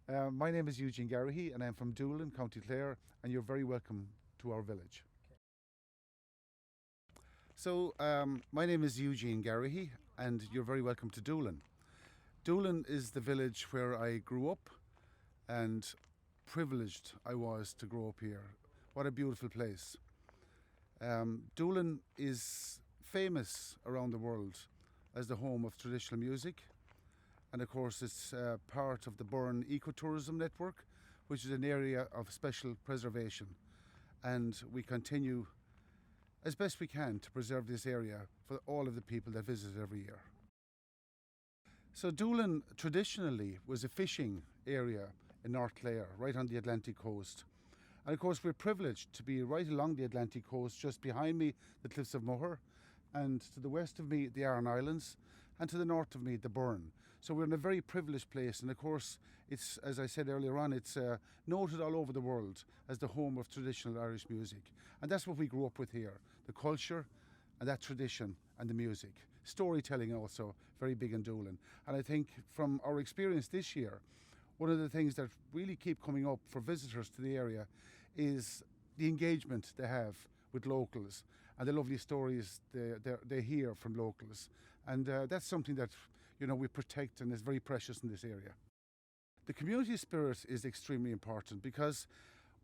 My name is Eugene Garrahy and I'm from Doolin, County Clare, and you're very welcome to our village. My name is Eugene Garrahy and you're very welcome to Doolin. Doolin is the village where I grew up, and privileged I was to grow up here. What a beautiful place. Doolin is famous around the world as the home of traditional music, and of course it's part of the Burren ecotourism network, which is an area of special preservation, and we continue as best we can to preserve this area for all of the people that visit every year. So Doolin traditionally was a fishing area in North Clare, right on the Atlantic coast. And of course we're privileged to be right along the Atlantic coast. Just behind me the Cliffs of Moher, and to the west of me the Aran Islands, and to the north of me the Burren. So we're in a very privileged place, and of course it's, as I said earlier on, it's noted all over the world as the home of traditional Irish music. And that's what we grew up with here, the culture and that tradition and the music. Storytelling also very big in Doolin. And I think from our experience this year, one of the things that really keep coming up for visitors to the area is the engagement they have with locals and the lovely stories they hear from locals. And that's something that, we protect and is very precious in this area. The community spirit is extremely important, because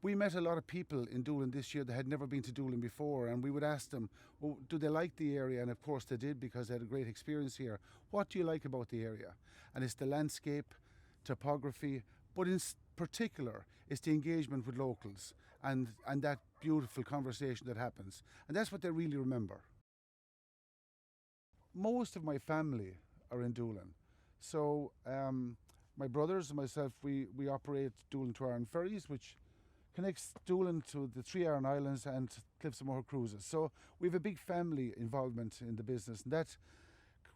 we met a lot of people in Doolin this year that had never been to Doolin before, and we would ask them, well, do they like the area? And of course they did, because they had a great experience here. What do you like about the area? And it's the landscape, topography, but in particular it's the engagement with locals and that beautiful conversation that happens. And that's what they really remember. Most of my family are in Doolin. So my brothers and myself, we operate Doolin to Aran Ferries, which connects Doolin to the three Aran Islands and Cliffs of Moher cruises. So we have a big family involvement in the business, and that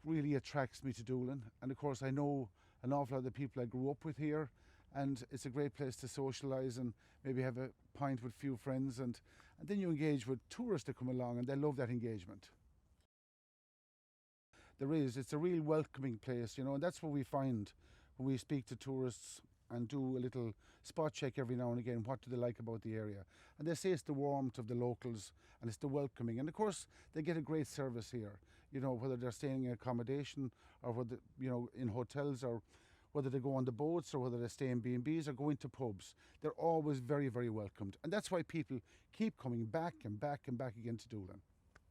really attracts me to Doolin. And of course I know an awful lot of the people I grew up with here, and it's a great place to socialise and maybe have a pint with a few friends, and then you engage with tourists that come along and they love that engagement. It's a real welcoming place, and that's what we find when we speak to tourists and do a little spot check every now and again. What do they like about the area? And they say it's the warmth of the locals and it's the welcoming. And of course they get a great service here, whether they're staying in accommodation or whether, in hotels, or whether they go on the boats, or whether they stay in B&Bs or go into pubs. They're always very, very welcomed. And that's why people keep coming back and back and back again to Doolin.